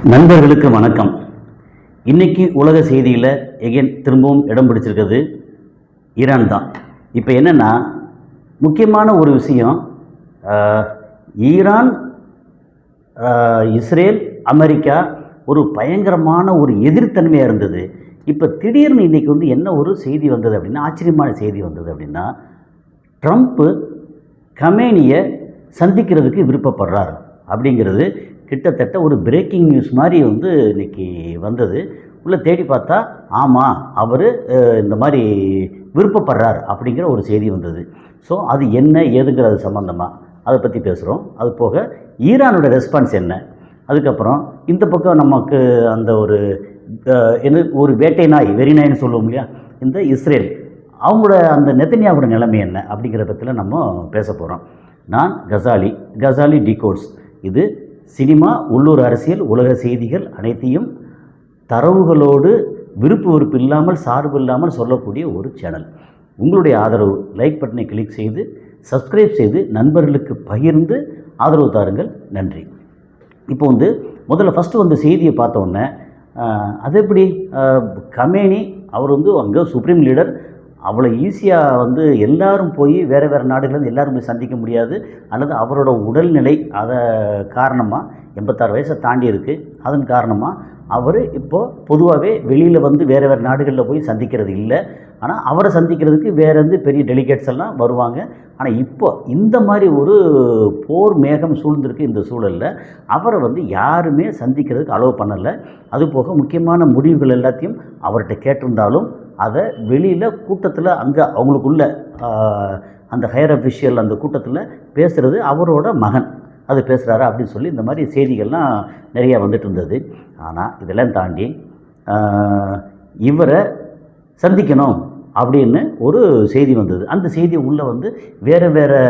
நண்பர்களுக்கு வணக்கம். இன்றைக்கி உலக செய்தியில் திரும்பவும் இடம் பிடிச்சிருக்கிறது ஈரான் தான். இப்போ என்னென்னா, முக்கியமான ஒரு விஷயம், ஈரான், இஸ்ரேல், அமெரிக்கா ஒரு பயங்கரமான ஒரு எதிர்த்தன்மையாக இருந்தது. இப்போ திடீர்னு இன்றைக்கி என்ன ஒரு செய்தி வந்தது அப்படின்னா, ஆச்சரியமான செய்தி வந்தது அப்படின்னா, ட்ரம்ப்பு கமேனியை சந்திக்கிறதுக்கு விருப்பப்படுறார் அப்படிங்கிறது கிட்டத்தட்ட ஒரு பிரேக்கிங் நியூஸ் மாதிரி இன்றைக்கி வந்தது. உள்ளே தேடி பார்த்தா ஆமாம், அவர் இந்த மாதிரி விருப்பப்படுறார் அப்படிங்கிற ஒரு செய்தி வந்தது. ஸோ அது என்ன ஏதுங்கிறது சம்மந்தமாக அதை பற்றி பேசுகிறோம். அது போக ஈரானோட ரெஸ்பான்ஸ் என்ன, அதுக்கப்புறம் இந்த பக்கம் நமக்கு அந்த ஒரு வேட்டை நாய், வெறி நாயின்னு சொல்லுவோம் இல்லையா, இந்த இஸ்ரேல், அவங்களோட அந்த நெத்தன்யாவோட நிலைமை என்ன அப்படிங்கிற பற்றியில் நம்ம பேச போகிறோம். நான் கசாலி டிகோட்ஸ். இது சினிமா, உள்ளூர் அரசியல், உலக செய்திகள் அனைத்தையும் தரவுகளோடு விருப்பு இல்லாமல், சார்பு இல்லாமல் சொல்லக்கூடிய ஒரு சேனல். உங்களுடைய ஆதரவு, லைக் பட்டனை கிளிக் செய்து சப்ஸ்கிரைப் செய்து நண்பர்களுக்கு பகிர்ந்து ஆதரவு தாருங்கள். நன்றி. இப்போ முதல்ல ஃபஸ்ட்டு செய்தியை பார்த்தோன்னே, அது எப்படி கமேனி அவர் அங்கே சுப்ரீம் லீடர், அவ்வளோ ஈஸியாக எல்லாரும் போய் வேறு நாடுகள்லேருந்து எல்லாரும் போய் சந்திக்க முடியாது, அல்லது அவரோட உடல்நிலை அதை காரணமாக 86 வயசை தாண்டி இருக்குது, அதன் காரணமாக அவர் இப்போது பொதுவாகவே வெளியில் வேறு நாடுகளில் போய் சந்திக்கிறது இல்லை. ஆனால் அவரை சந்திக்கிறதுக்கு வேறு பெரிய டெலிகேட்ஸ் எல்லாம் வருவாங்க. ஆனால் இப்போ இந்த மாதிரி ஒரு போர் மேகம் சூழ்ந்திருக்கு. இந்த சூழலில் அவரை யாருமே சந்திக்கிறதுக்கு அலோவ் பண்ணலை. அதுபோக முக்கியமான முடிவுகள் எல்லாத்தையும் அவர்கிட்ட கேட்டிருந்தாலும் அதை வெளியில் கூட்டத்தில் அங்கே அவங்களுக்குள்ள அந்த ஹையர் அஃபிஷியல் அந்த கூட்டத்தில் பேசுகிறது அவரோட மகன் அது பேசுகிறாரா அப்படின்னு சொல்லி இந்த மாதிரி செய்திகள்லாம் நிறையா வந்துட்டு இருந்தது. ஆனால் இதெல்லாம் தாண்டி இவரை சந்திக்கணும் அப்படின்னு ஒரு செய்தி வந்தது. அந்த செய்தி உள்ளே வேறு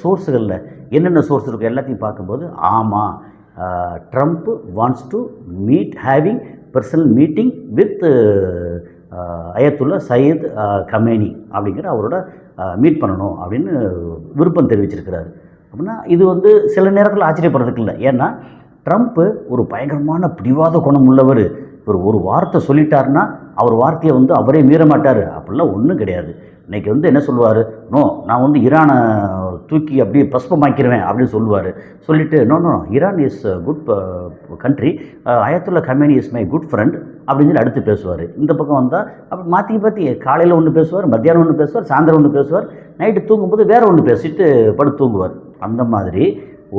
சோர்ஸுகளில் என்னென்ன சோர்ஸ் இருக்குது எல்லாத்தையும் பார்க்கும்போது, ஆமாம், Trump wants to having personal meeting with Ayatollah Sayyid Khamenei அப்படிங்கிற அவரோட மீட் பண்ணணும் அப்படின்னு விருப்பம் தெரிவிச்சிருக்கிறாரு. அப்படின்னா இது சில நேரத்தில் ஆச்சரியப்படுறதுக்கு இல்லை. ஏன்னா ட்ரம்ப்பு ஒரு பயங்கரமான பிடிவாத குணம் உள்ளவர். இவர் ஒரு வார்த்தை சொல்லிட்டாருன்னா அவர் வார்த்தையை அவரே மீற மாட்டார். அப்படிலாம் ஒன்றும் கிடையாது. இன்றைக்கி என்ன சொல்லுவார், நோ, நான் ஈரானை தூக்கி அப்படியே பஸ்பமாக்கிடுவேன் அப்படின்னு சொல்லுவார். சொல்லிவிட்டு no, Iran is good country, Ayatollah Khamenei is my good friend அப்படின்னு சொல்லி அடுத்து பேசுவார். இந்த பக்கம் வந்தால் அப்படி மாற்றி காலையில் ஒன்று பேசுவார், மத்தியானம் ஒன்று பேசுவார், சாயந்தரம் ஒன்று பேசுவார், நைட்டு தூங்கும்போது வேறு ஒன்று பேசிட்டு படுத்து தூங்குவார். அந்த மாதிரி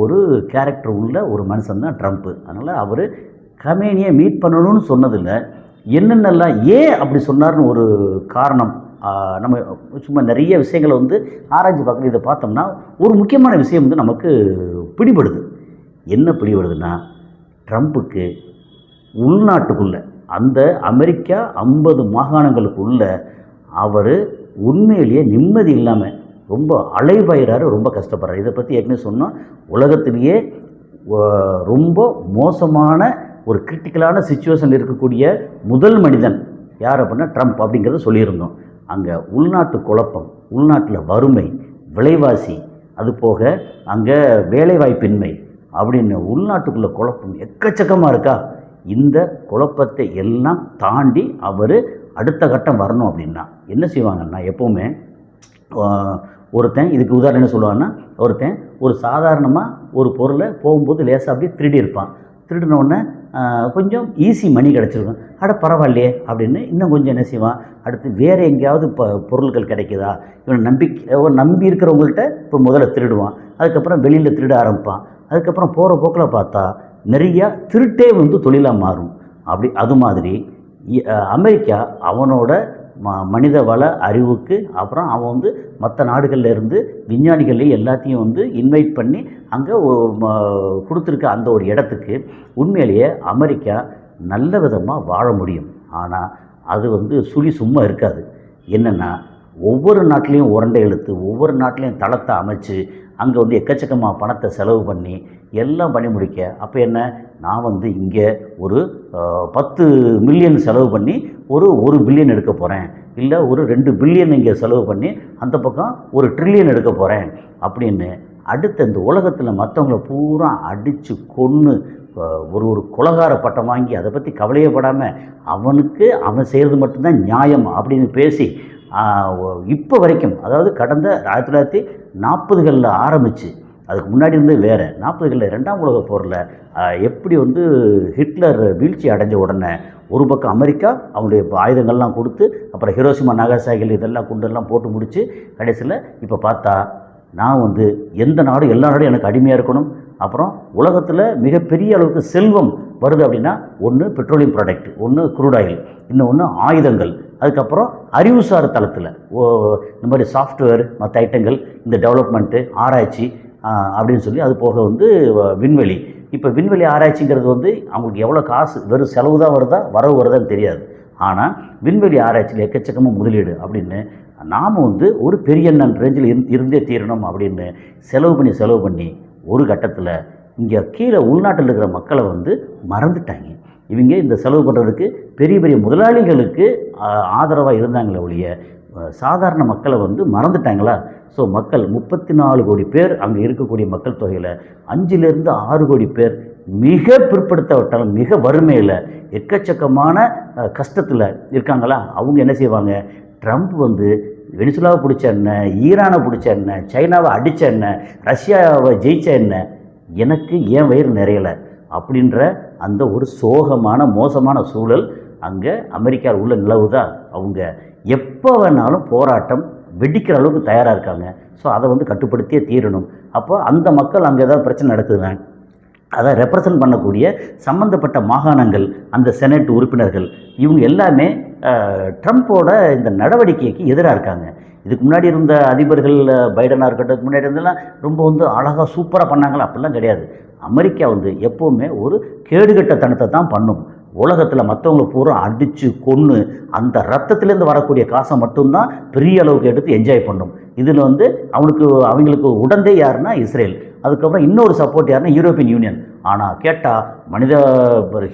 ஒரு கேரக்டர் உள்ள ஒரு மனுஷன் தான் ட்ரம்ப்பு. அதனால் அவர் கமேனியை மீட் பண்ணணும்னு சொன்னதில்லை. என்னென்னலாம் ஏன் அப்படி சொன்னார்னு ஒரு காரணம் நம்ம சும்மா நிறைய விஷயங்களை ஆராய்ச்சி பார்க்கணும். இதை பார்த்தோம்னா ஒரு முக்கியமான விஷயம் நமக்கு பிடிபடுது. என்ன பிடிபடுதுன்னா, ட்ரம்ப்புக்கு உள்நாட்டுக்குள்ளே அந்த அமெரிக்கா 50 மாகாணங்களுக்குள்ள அவர் உண்மையிலேயே நிம்மதி இல்லாமல் ரொம்ப அலைவாயிறாரு, ரொம்ப கஷ்டப்படுறாரு. இதை பற்றி ஏற்கனவே சொன்னால், உலகத்திலேயே ரொம்ப மோசமான ஒரு கிரிட்டிக்கலான சிச்சுவேஷன் இருக்கக்கூடிய முதல் மனிதன் யார் அப்படின்னா ட்ரம்ப் அப்படிங்கிறத சொல்லியிருந்தோம். அங்கே உள்நாட்டு குழப்பம், உள்நாட்டில் வறுமை, விலைவாசி, அது போக அங்கே வேலைவாய்ப்பின்மை அப்படின்னு உள்நாட்டுக்குள்ளே குழப்பம் எக்கச்சக்கமாக இருக்கா. இந்த குழப்பத்தை எல்லாம் தாண்டி அவர் அடுத்த கட்டம் வரணும் அப்படின்னா என்ன செய்வாங்கன்னா, எப்போவுமே ஒருத்தன், இதுக்கு உதாரணம் என்ன சொல்லுவாங்கன்னா, ஒருத்தன் ஒரு சாதாரணமாக ஒரு பொருளை போகும்போது லேசாக அப்படியே திருடி இருப்பான். திருடினோடனே கொஞ்சம் ஈஸி மணி கிடச்சிருக்கும். பரவாயில்லையே அப்படின்னு இன்னும் கொஞ்சம் என்ன செய்வான், அடுத்து வேறு எங்கேயாவது பொருட்கள் கிடைக்குதா, இவன் நம்பி இருக்கிறவங்கள்ட்ட இப்போ முதல்ல திருடுவான். அதுக்கப்புறம் வெளியில் திருட ஆரம்பிப்பான். அதுக்கப்புறம் போகிற போக்கில் பார்த்தா நிறையா திருட்டே தொழிலாக மாறும். அது மாதிரி அமெரிக்கா அவனோட மனித வள அறிவுக்கு அப்புறம் அவன் மற்ற நாடுகளில் இருந்து விஞ்ஞானிகளையும் எல்லாத்தையும் இன்வைட் பண்ணி அங்கே கொடுத்துருக்க அந்த ஒரு இடத்துக்கு உண்மையிலேயே அமெரிக்கா நல்ல விதமாக வாழ முடியும். ஆனால் அது சும்மா இருக்காது. என்னென்னா, ஒவ்வொரு நாட்டிலையும் உரண்டை இழுத்து, ஒவ்வொரு நாட்டிலையும் தளத்தை அமைச்சு, அங்கே எக்கச்சக்கமாக பணத்தை செலவு பண்ணி எல்லாம் பண்ணி முடிக்க, அப்போ என்ன, நான் இங்கே ஒரு 10 மில்லியன் செலவு பண்ணி ஒரு 1 பில்லியன் எடுக்க போகிறேன், இல்லை ஒரு 2 பில்லியன் இங்கே செலவு பண்ணி அந்த பக்கம் 1 ட்ரில்லியன் எடுக்க போகிறேன் அப்படின்னு அடுத்த இந்த உலகத்தில் மற்றவங்கள பூரா அடித்து கொன்று ஒரு ஒரு குலகார பட்டம் வாங்கி அதை பற்றி கவலையே படாமல் அவனுக்கு அவன் செய்கிறது மட்டும்தான் நியாயம் அப்படின்னு பேசி இப்போ வரைக்கும், அதாவது கடந்த 1940களில் ஆரம்பித்து அதுக்கு முன்னாடி இருந்து வேறு 40களில் 2ஆம் உலகப் போரில் எப்படி வந்து ஹிட்லர் வீழ்ச்சி அடைஞ்ச உடனே ஒரு பக்கம் அமெரிக்கா அவனுடைய ஆயுதங்கள்லாம் கொடுத்து அப்புறம் ஹிரோஷிமா நாகாசாகிகள் இதெல்லாம் குண்டெல்லாம் போட்டு முடித்து கடைசியில் இப்போ பார்த்தா நான் வந்து எந்த நாடும் எல்லா நாடும் எனக்கு அடிமையாக இருக்கணும், அப்புறம் உலகத்தில் மிகப்பெரிய அளவுக்கு செல்வம் வருது அப்படின்னா ஒன்று பெட்ரோலியம் ப்ராடக்ட், ஒன்று க்ரூட் ஆயில், இன்னொன்று ஆயுதங்கள், அதுக்கப்புறம் அறிவுசார் தளத்தில் இந்த மாதிரி சாஃப்ட்வேர் மற்ற ஐட்டங்கள், இந்த டெவலப்மெண்ட்டு ஆராய்ச்சி அப்படின்னு சொல்லி அது போக வந்து விண்வெளி. இப்போ விண்வெளி ஆராய்ச்சிங்கிறது வந்து அவங்களுக்கு எவ்வளோ காசு, வெறும் செலவு தான் வருதா வரவு வருதான்னு தெரியாது. ஆனால் விண்வெளி ஆராய்ச்சியில் எக்கச்சக்கமாக முதலீடு அப்படின்னு நாம் வந்து ஒரு பெரிய ரேஞ்சில் இருந்தே தீரணும் அப்படின்னு செலவு பண்ணி ஒரு கட்டத்தில் இங்கே கீழே உள்நாட்டில் இருக்கிற மக்களை வந்து மறந்துட்டாங்க. இவங்க இந்த செலவு பண்ணுறதுக்கு பெரிய பெரிய முதலாளிகளுக்கு ஆதரவாக இருந்தாங்களே ஒழிய சாதாரண மக்களை வந்து மறந்துட்டாங்களா? ஸோ மக்கள் 34 கோடி பேர் அங்கே இருக்கக்கூடிய மக்கள் தொகையில் 5லேருந்து 6 கோடி பேர் மிக பிற்படுத்தப்பட்டாலும் மிக வறுமையில் எக்கச்சக்கமான கஷ்டத்தில் இருக்காங்களா? அவங்க என்ன செய்வாங்க? ட்ரம்ப் வந்து வெனிசுலாவை பிடிச்ச என்ன, ஈரானை பிடிச்ச என்ன, சைனாவை அடித்த என்ன, ரஷ்யாவை ஜெயிச்ச என்ன, எனக்கு ஏன் வயிறு நிறையலை அப்படின்ற அந்த ஒரு சோகமான மோசமான சூழல் அங்கே அமெரிக்காவில் உள்ள நிலவுதான். அவங்க எப்போ வேணாலும் போராட்டம் வெடிக்கிற அளவுக்கு தயாராக இருக்காங்க. ஸோ அதை வந்து கட்டுப்படுத்தியே தீரணும். அப்போ அந்த மக்கள் அங்கே ஏதாவது பிரச்சனை நடக்குதுன்னா அதை ரெப்ரசன்ட் பண்ணக்கூடிய சம்மந்தப்பட்ட மாகாணங்கள், அந்த செனட் உறுப்பினர்கள், இவங்க எல்லாமே ட்ரம்ப்போட இந்த நடவடிக்கைக்கு எதிராக இருக்காங்க. இதுக்கு முன்னாடி இருந்த அதிபர்கள் பைடனாக இருக்கட்டும், முன்னாடி இருந்தெல்லாம் ரொம்ப வந்து அழகாக சூப்பராக பண்ணாங்களா? அப்படிலாம் கிடையாது. அமெரிக்கா வந்து எப்போவுமே ஒரு கேடுகட்டத்தனத்தை தான் பண்ணும். உலகத்தில் மற்றவங்களை பூரா அடித்து கொன்று அந்த ரத்தத்துலேருந்து வரக்கூடிய காசை மட்டும்தான் பெரிய அளவுக்கு எடுத்து என்ஜாய் பண்ணும். இதில் வந்து அவங்களுக்கு உடந்தே யாருன்னா இஸ்ரேல், அதுக்கப்புறம் இன்னொரு சப்போர்ட் யாருன்னா யூரோப்பியன் யூனியன். ஆனால் கேட்டால்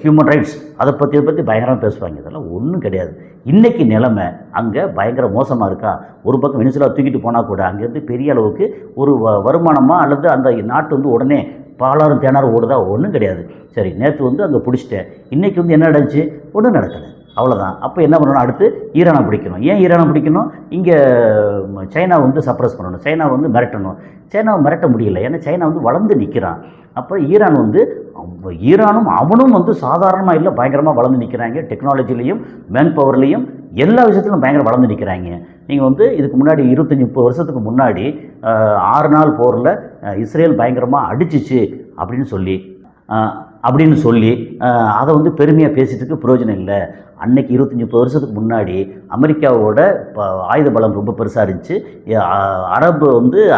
ஹியூமன் ரைட்ஸ் இதை பற்றி பயங்கரமாக பேசுவாங்க. இதெல்லாம் ஒன்றும் கிடையாது. இன்றைக்கி நிலைமை அங்கே பயங்கர மோசமாக இருக்கா? ஒரு பக்கம் வெனிசுலா தூக்கிட்டு போனால் கூட அங்கேருந்து பெரிய அளவுக்கு ஒரு வருமானமாக அல்லது அந்த நாட்டு வந்து உடனே பாலாரும் தேனாரும் ஓடுதா? ஒன்றும் கிடையாது. சரி, நேற்று வந்து அங்கே பிடிச்சிட்டேன், இன்றைக்கி வந்து என்ன நடந்துச்சு? ஒன்றும் நடக்கலை, அவ்வளோதான். அப்போ என்ன பண்ணணும்? அடுத்து ஈரானை பிடிக்கணும். ஏன் ஈரானை பிடிக்கணும்? இங்கே சைனா வந்து சப்ரஸ் பண்ணணும், சைனா வந்து மிரட்டணும். சைனாவை மிரட்ட முடியல, ஏன்னா சைனா வந்து வளர்ந்து நிற்கிறான். அப்போ ஈரானும் அவனும் வந்து சாதாரணமாக இல்லை, பயங்கரமாக வளர்ந்து நிற்கிறாங்க. டெக்னாலஜிலையும் மேன் பவர்லேயும் எல்லா விஷயத்திலும் பயங்கர வளர்ந்து நிற்கிறாங்க. நீங்கள் வந்து இதுக்கு முன்னாடி 25-30 வருஷத்துக்கு முன்னாடி 6 நாள் போரில் இஸ்ரேல் பயங்கரமாக அடிச்சிச்சு அப்படின்னு சொல்லி அதை வந்து பெருமையாக பேசிட்டுக்கு பிரயோஜனம் இல்லை. அன்னைக்கு 25-30 வருஷத்துக்கு முன்னாடி அமெரிக்காவோட ஆயுத பலம் ரொம்ப பெருசாக இருந்துச்சு.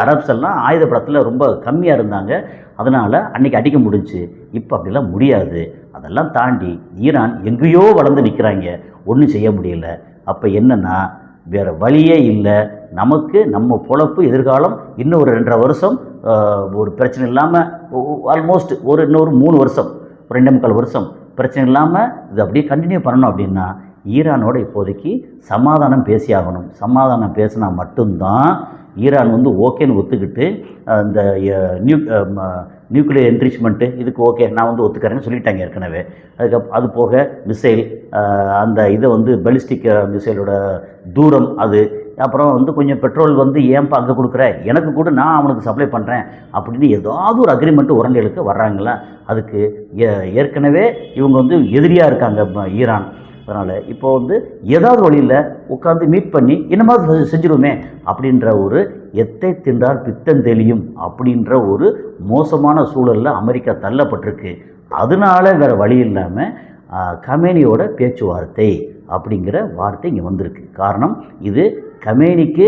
அரப்ஸ் எல்லாம் ஆயுத பலத்தில் ரொம்ப கம்மியாக இருந்தாங்க. அதனால் அன்றைக்கி அடிக்க முடிஞ்சுச்சு. இப்போ அப்படிலாம் முடியாது. அதெல்லாம் தாண்டி ஈரான் எங்கேயோ வளர்ந்து நிற்கிறாங்க, ஒன்றும் செய்ய முடியல. அப்போ என்னென்னா வேறு வழியே இல்லை. நமக்கு நம்ம பொழப்பு எதிர்காலம் இன்னும் ஒரு 2.5 வருஷம் ஒரு பிரச்சனை இல்லாமல், ஆல்மோஸ்ட் இன்னொரு 3 வருஷம், 2.25 வருஷம் பிரச்சனை இல்லாமல் இது அப்படியே கண்டினியூ பண்ணணும். அப்படின்னா ஈரானோட இப்போதைக்கு சமாதானம் பேசியாகணும். சமாதானம் பேசினா மட்டும்தான் ஈரான் வந்து ஓகேன்னு ஒத்துக்கிட்டு இந்த நியூக்ளியர் என்ரிச்மெண்ட்டு இதுக்கு ஓகே நான் வந்து ஒத்துக்கிறேன்னு சொல்லிட்டாங்க ஏற்கனவே. அது போக மிசைல், அந்த இதை வந்து பெலிஸ்டிக் மிசைலோட தூரம், அது அப்புறம் வந்து கொஞ்சம் பெட்ரோல் வந்து ஏன்பா அங்கே கொடுக்குற, எனக்கு கூட நான் அவனுக்கு சப்ளை பண்ணுறேன் அப்படின்னு ஏதாவது ஒரு அக்ரிமெண்ட்டு உரண்டைகளுக்கு வர்றாங்களா? அதுக்கு ஏற்கனவே இவங்க வந்து எதிரியாக இருக்காங்க ஈரான். அதனால் இப்போ வந்து ஏதாவது வழியில் உட்காந்து மீட் பண்ணி என்னமாவது செஞ்சிருவோமே அப்படின்ற ஒரு எத்தை தின்றால் பித்தம் தெளியும் அப்படின்ற ஒரு மோசமான சூழலில் அமெரிக்கா தள்ளப்பட்டிருக்கு. அதனால வேறு வழி இல்லாமல் கமேனியோட பேச்சுவார்த்தை அப்படிங்கிற வார்த்தை இங்கே வந்திருக்கு. காரணம் இது கமேனிக்கு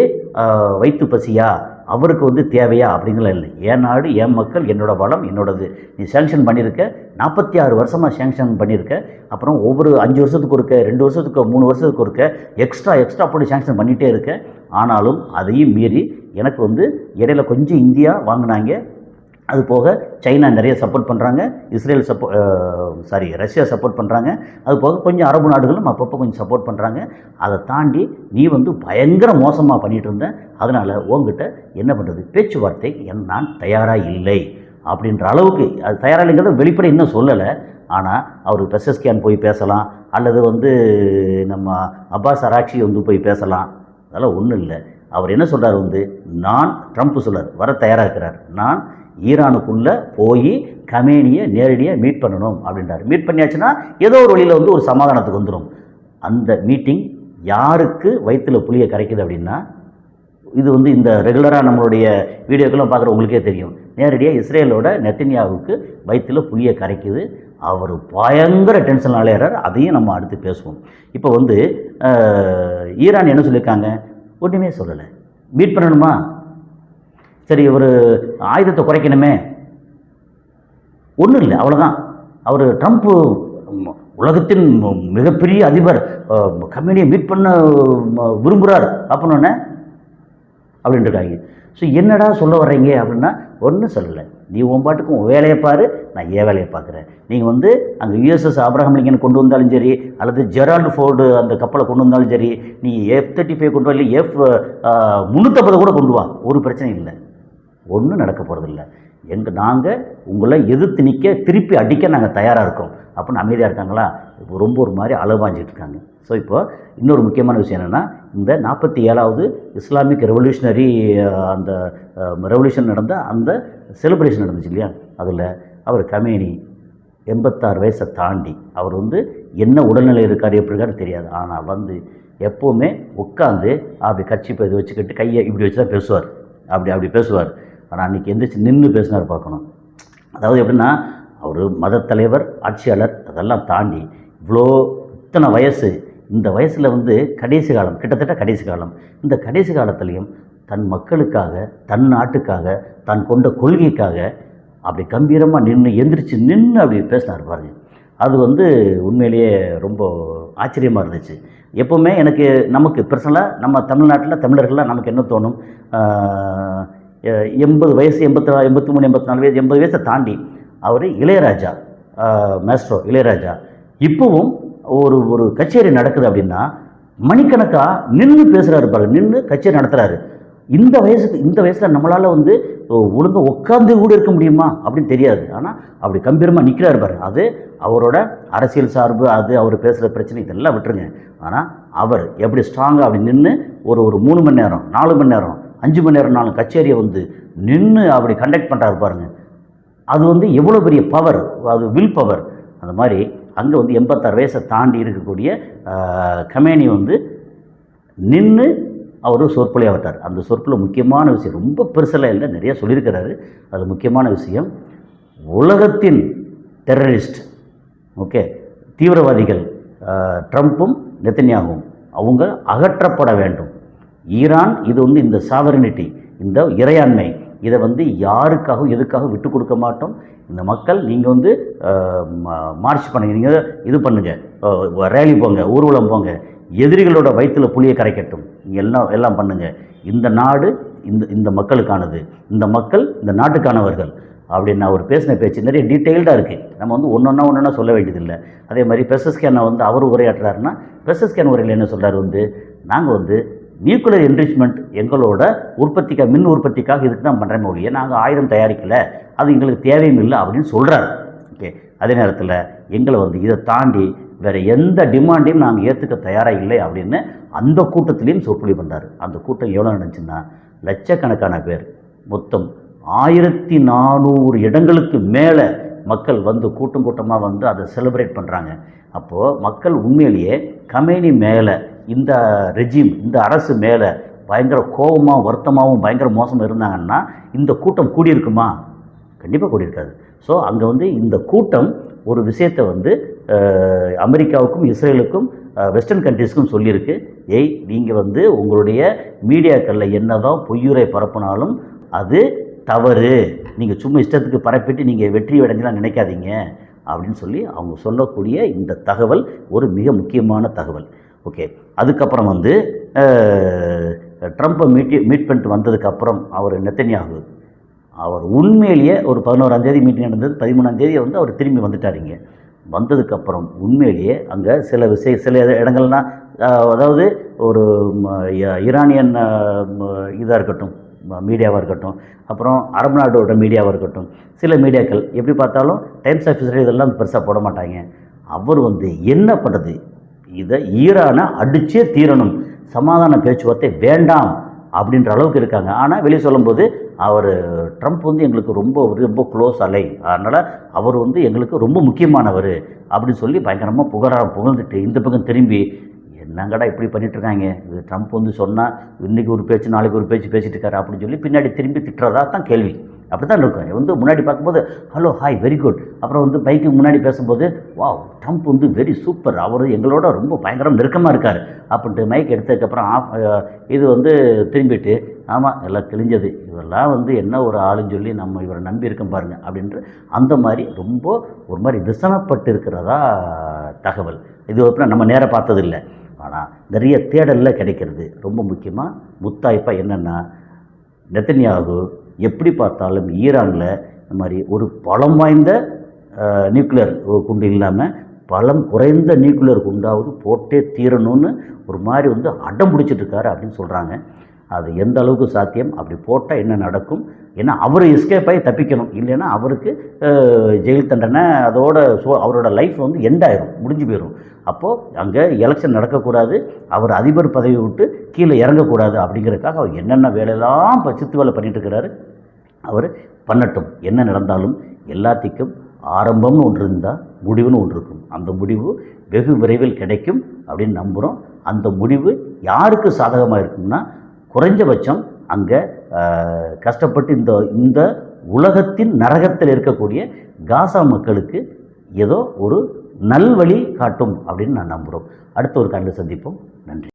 வைத்து பசியா, அவருக்கு வந்து தேவையா அப்படிங்கலாம் இல்லை. என் நாடு, என் மக்கள், என்னோட வளம் என்னோடது. நீ சேங்ஷன் பண்ணியிருக்க, 46 வருஷமாக சேங்ஷன் பண்ணியிருக்க, அப்புறம் ஒவ்வொரு 5 வருஷத்துக்கு ஒருக்க, 2 வருஷத்துக்கு 3 வருஷத்துக்கு ஒருக்க எக்ஸ்ட்ரா போட்டு சேங்ஷன் பண்ணிகிட்டே இருக்க. ஆனாலும் அதையும் மீறி எனக்கு வந்து இடையில கொஞ்சம் இந்தியா வாங்கினாங்க, அது போக சைனா நிறைய சப்போர்ட் பண்ணுறாங்க, ரஷ்யா சப்போர்ட் பண்ணுறாங்க, அது போக கொஞ்சம் அரபு நாடுகளும் அப்பப்போ கொஞ்சம் சப்போர்ட் பண்ணுறாங்க. அதை தாண்டி நீ வந்து பயங்கர மோசமாக பண்ணிகிட்டு இருந்த, அதனால் உங்ககிட்ட என்ன பண்ணுறது, பேச்சுவார்த்தை நான் தயாராக இல்லை அப்படின்ற அளவுக்கு அது தயாராக இல்லைங்கிறத வெளிப்படை இன்னும் சொல்லலை. ஆனால் அவர் பெசஸ்கியான் போய் பேசலாம், அல்லது வந்து நம்ம அப்பாஸ் அராக்சி வந்து போய் பேசலாம், அதெல்லாம் ஒன்றும் இல்லை. அவர் என்ன சொல்கிறார் வந்து, நான் ட்ரம்ப் சொல்கிறார், வர தயாராக இருக்கிறார், நான் ஈரானுக்குள்ளே போய் கமேனியை நேரடியாக மீட் பண்ணணும் அப்படின்றார். மீட் பண்ணியாச்சுன்னா ஏதோ ஒரு வழியில் வந்து ஒரு சமாதானத்துக்கு வந்துடும். அந்த மீட்டிங் யாருக்கு வயிற்றில் புளியை கரைக்குது அப்படின்னா, இது வந்து இந்த ரெகுலராக நம்மளுடைய வீடியோக்கெல்லாம் பார்க்குற உங்களுக்கே தெரியும், நேரடியாக இஸ்ரேலோட நெத்தன்யாவுக்கு வயிற்றில் புளியை கரைக்குது. அவர் பயங்கர டென்ஷன் அலையிறார். அதையும் நம்ம அடுத்து பேசுவோம். இப்போ வந்து ஈரான் என்ன சொல்லியிருக்காங்க, ஒன்றுமே சொல்லலை. மீட் பண்ணணுமா, சரி ஒரு ஆயுதத்தை குறைக்கணுமே, ஒன்றும் இல்லை, அவ்வளோதான். அவர் ட்ரம்ப்பு உலகத்தின் மிகப்பெரிய அதிபர், கம்பெனியை மீட் பண்ண விரும்புகிறார் அப்படின்னு இருக்காங்க. ஸோ என்னடா சொல்ல வர்றீங்க அப்படின்னா, ஒன்றும் சொல்லலை, நீ உன் பாட்டுக்கும் வேலையை பாரு, நான் ஏன் வேலையை பார்க்குறேன். நீங்கள் வந்து அங்கே யுஎஸ்எஸ் ஆப்ரஹாம் லிங்கன் கொண்டு வந்தாலும் சரி, அல்லது ஜெரால்டு ஃபோர்டு அந்த கப்பலை கொண்டு வந்தாலும் சரி, நீ F-35 கொண்டு வா, இல்லை F-350 கூட கொண்டு வா, ஒரு பிரச்சனையும் இல்லை, ஒன்றும் நடக்க போகிறதில்ல. நாங்கள் உங்களை எதிர்த்து நிற்க, திருப்பி அடிக்க நாங்கள் தயாராக இருக்கோம் அப்படின்னு அமைதியாக இருக்காங்களா? இப்போ ரொம்ப ஒரு மாதிரி அளவாஞ்சிக்கிட்டு இருக்காங்க. ஸோ இப்போ இன்னொரு முக்கியமான விஷயம் என்னென்னா, இந்த 47வது இஸ்லாமிக் ரெவல்யூஷனரி அந்த ரெவல்யூஷன் நடந்த அந்த செலிப்ரேஷன் நடந்துச்சு இல்லையா, அதில் அவர் கமேனி 86 வயசை தாண்டி அவர் வந்து என்ன உடல்நிலை இருக்கார், எப்படி இருக்காரு தெரியாது, ஆனால் வந்து எப்போவுமே உட்காந்து அப்படி கட்சி இது வச்சுக்கிட்டு கையை இப்படி வச்சு தான் பேசுவார், அப்படி பேசுவார். ஆனால் அன்றைக்கி எந்திரிச்சு நின்று பேசினார் பார்க்கணும். அதாவது எப்படின்னா, அவர் மத தலைவர், ஆட்சியாளர், அதெல்லாம் தாண்டி இத்தனை வயசு, இந்த வயசில் வந்து கடைசி காலம், கிட்டத்தட்ட கடைசி காலம், இந்த கடைசி காலத்துலேயும் தன் மக்களுக்காக, தன் நாட்டுக்காக, தான் கொண்ட கொள்கைக்காக அப்படி கம்பீரமாக எந்திரிச்சு நின்று அப்படி பேசினார் பாருங்க. அது வந்து உண்மையிலேயே ரொம்ப ஆச்சரியமாக இருந்துச்சு. எப்போவுமே நமக்கு பர்சனலாக நம்ம தமிழ்நாட்டில் தமிழர்கள்லாம் நமக்கு என்ன தோணும், 80 வயசு, 83, 84 வயசு, 80 வயசை தாண்டி அவர் இளையராஜா, மேஸ்ட்ரோ இளையராஜா இப்போவும் ஒரு கச்சேரி நடக்குது அப்படின்னா மணிக்கணக்காக நின்று பேசுகிறாரு பாருங்க, நின்று கச்சேரி நடத்துகிறாரு. இந்த வயசில் நம்மளால் வந்து ஒழுங்காக உட்காந்து கூட இருக்க முடியுமா அப்படின்னு தெரியாது. ஆனால் அப்படி கம்பீரமாக நிற்கிறாரு பாருங்க. அது அவரோட அரசியல் சார்பு, அது அவர் பேசுகிற பிரச்சனை, இதெல்லாம் விட்டுருங்க. ஆனால் அவர் எப்படி ஸ்ட்ராங்காக அப்படி நின்று ஒரு 3 மணி நேரம், 4 மணி நேரம், 5 மணி நேரம் நாலு கச்சேரியை வந்து நின்று அப்படி கண்டக்ட் பண்ணுறாரு பாருங்கள். அது வந்து எவ்வளோ பெரிய பவர், அது வில் பவர். அந்த மாதிரி அங்கே வந்து 86 வயசை தாண்டி இருக்கக்கூடிய கமேனி வந்து நின்று அவர் சொற்பொழியாக விட்டார். அந்த சொற்பொழிவு முக்கியமான விஷயம், ரொம்ப பெருசெல்லாம் இல்லை, நிறைய சொல்லியிருக்கிறாரு. அது முக்கியமான விஷயம், உலகத்தின் டெரரிஸ்ட், ஓகே, தீவிரவாதிகள் ட்ரம்ப்பும் நெத்தன்யாகும் அவங்க அகற்றப்பட வேண்டும். ஈரான் இது வந்து இந்த சாவரினிட்டி, இந்த இறையாண்மை, இதை வந்து யாருக்காகவும் எதுக்காகவும் விட்டு கொடுக்க மாட்டோம். இந்த மக்கள் நீங்கள் வந்து மார்ச் பண்ணுங்க, நீங்கள் இது பண்ணுங்கள், ரேலி போங்க, ஊர்வலம் போங்க, எதிரிகளோட வயிற்றில் புளியை கரைக்கட்டும், நீங்கள் எல்லாம் பண்ணுங்கள். இந்த நாடு இந்த மக்களுக்கானது, இந்த மக்கள் இந்த நாட்டுக்கானவர்கள் அப்படின்னு அவர் பேசின பேச்சு நிறைய டீட்டெயில்டாக இருக்குது. நம்ம வந்து ஒன்றொன்னா சொல்ல வேண்டியதில்லை. அதே மாதிரி பெசஸ்கியானை வந்து அவர் உரையாற்றுறாருன்னா, பெசஸ்கியான் உரையில் என்ன சொல்கிறார் வந்து, நாங்கள் வந்து நியூக்ளியர் என்ரிச்மெண்ட் எங்களோட உற்பத்திக்காக, மின் உற்பத்திக்காக இதுக்கு தான் பண்ணுறேன்னு ஒழிய நாங்கள் ஆயுதம் தயாரிக்கலை, அது எங்களுக்கு தேவையும் இல்லை அப்படின்னு சொல்கிறார். ஓகே, அதே நேரத்தில் எங்களை வந்து இதை தாண்டி வேறு எந்த டிமாண்டையும் நாங்கள் ஏற்றுக்க தயாராக இல்லை அப்படின்னு அந்த கூட்டத்திலையும் சொற்பொழிவு பண்ணுறாரு. அந்த கூட்டம் எவ்வளோ நடந்துச்சுன்னா, லட்சக்கணக்கான பேர், மொத்தம் 1400 இடங்களுக்கு மேலே மக்கள் வந்து கூட்டமாக வந்து அதை செலிப்ரேட் பண்ணுறாங்க. அப்போது மக்கள் உண்மையிலேயே கமேனி மேலே, இந்த ரெஜிம், இந்த அரசு மேலே பயங்கர கோபமாக, வருத்தமாகவும், பயங்கர மோசமாக இருந்தாங்கன்னா இந்த கூட்டம் கூடியிருக்குமா? கண்டிப்பாக கூடியிருக்காது. ஸோ அங்கே வந்து இந்த கூட்டம் ஒரு விஷயத்தை வந்து அமெரிக்காவுக்கும் இஸ்ரேலுக்கும் வெஸ்டர்ன் கண்ட்ரீஸ்க்கும் சொல்லியிருக்கு, நீங்கள் வந்து உங்களுடைய மீடியாக்களில் என்னதான் பொய்யுரை பரப்புனாலும் அது தவறு, நீங்கள் சும்மா இஷ்டத்துக்கு பரப்பிட்டு நீங்கள் வெற்றி அடைஞ்சலாம் நினைக்காதீங்க அப்படின்னு சொல்லி அவங்க சொல்லக்கூடிய இந்த தகவல் ஒரு மிக முக்கியமான தகவல். ஓகே, அதுக்கப்புறம் வந்து ட்ரம்ப்பை மீட் பண்ணிட்டு வந்ததுக்கப்புறம் அவர் நெத்தன்யாகு அவர் உண்மையிலேயே ஒரு 11ஆம் தேதி மீட்டிங் நடந்தது, 13ஆம் தேதி வந்து அவர் திரும்பி வந்துட்டாருங்க. வந்ததுக்கப்புறம் உண்மையிலேயே அங்கே சில இடங்கள்லாம், அதாவது ஒரு ஈரானியன் இதாக இருக்கட்டும், மீடியாவாக இருக்கட்டும், அப்புறம் அரபு நாடோட மீடியாவாக இருக்கட்டும், சில மீடியாக்கள் எப்படி பார்த்தாலும் டைம்ஸ் ஆஃப் இஸ்ரேல் இதெல்லாம் பெருசாக போட மாட்டாங்க. அவர் வந்து என்ன பண்ணுறது, இதை ஈரானை அடிச்சே தீரணும், சமாதான பேச்சுவார்த்தை வேண்டாம் அப்படின்ற அளவுக்கு இருக்காங்க. ஆனால் வெளியே சொல்லும்போது அவர் ட்ரம்ப் வந்து எங்களுக்கு ரொம்ப ரொம்ப க்ளோஸ் அலை, அதனால் அவர் வந்து எங்களுக்கு ரொம்ப முக்கியமானவர் அப்படின்னு சொல்லி பயங்கரமாக புகழ்ந்துட்டு இந்த பக்கம் திரும்பி என்னங்கடா இப்படி பண்ணிட்டுருக்காங்க, இது ட்ரம்ப் வந்து சொன்னால் இன்றைக்கி ஒரு பேச்சு நாளைக்கு ஒரு பேச்சு பேசிகிட்டு இருக்காரு அப்படின்னு சொல்லி பின்னாடி திரும்பி திட்டுறதா தான் கேள்வி. அப்படி தான் இருக்கும். வந்து முன்னாடி பார்க்கும்போது ஹலோ ஹாய் வெரி குட், அப்புறம் வந்து பைக்கு முன்னாடி பேசும்போது வாவ் ட்ரம்ப் வந்து வெரி சூப்பர், அவர் எங்களோட ரொம்ப பயங்கரம் நெருக்கமாக இருக்கார் அப்படின்ட்டு மைக் எடுத்ததுக்கப்புறம் இது வந்து திரும்பிட்டு ஆமாம் எல்லாம் கிழிஞ்சது, இவரெல்லாம் வந்து என்ன ஒரு ஆளுன்னு சொல்லி நம்ம இவரை நம்பி இருக்கோம் பாருங்கள் அப்படின்ட்டு அந்த மாதிரி ரொம்ப ஒரு மாதிரி விசனப்பட்டு இருக்கிறதா தகவல். இது வந்து நம்ம நேராக பார்த்ததில்லை, ஆனால் நிறைய தேடலில் கிடைக்கிறது. ரொம்ப முக்கியமாக முத்தாய்ப்பாக என்னென்னா நெத்தன்யாகு எப்படி பார்த்தாலும் ஈரானில் இந்த மாதிரி ஒரு பலம் வாய்ந்த நியூக்ளியர் குண்டு இல்லாமல் பலம் குறைந்த நியூக்ளியர் குண்டாவது போட்டே தீரணும்னு ஒரு மாதிரி வந்து அடம் பிடிச்சிட்ருக்காரு அப்படின்னு சொல்கிறாங்க. அது எந்த அளவுக்கு சாத்தியம், அப்படி போட்டால் என்ன நடக்கும், ஏன்னா அவர் எஸ்கேப் ஆகி தப்பிக்கணும், இல்லைன்னா அவருக்கு ஜெயில் தண்டனை அதோட அவரோட லைஃப் வந்து எண்ட் ஆயிரும், முடிஞ்சு போயிடும். அப்போது அங்கே எலெக்ஷன் நடக்கக்கூடாது, அவர் அதிபர் பதவி விட்டு கீழே இறங்கக்கூடாது அப்படிங்கிறதுக்காக அவர் என்னென்ன வேலையெல்லாம் சித்து வேலை பண்ணிகிட்ருக்கிறாரு. அவர் பண்ணட்டும், என்ன நடந்தாலும் எல்லாத்துக்கும் ஆரம்பம்னு ஒன்று இருந்தால் முடிவுன்னு ஒன்று இருக்கும், அந்த முடிவு வெகு விரைவில் கிடைக்கும் அப்படின்னு நம்புகிறோம். அந்த முடிவு யாருக்கு சாதகமாக இருக்கும்னா குறைஞ்சபட்சம் அங்கே கஷ்டப்பட்டு இந்த உலகத்தின் நரகத்தில் இருக்கக்கூடிய காசா மக்களுக்கு ஏதோ ஒரு நல்வழி காட்டும் அப்படின்னு நான் நம்புகிறோம். அடுத்த ஒரு காலையில் சந்திப்போம். நன்றி.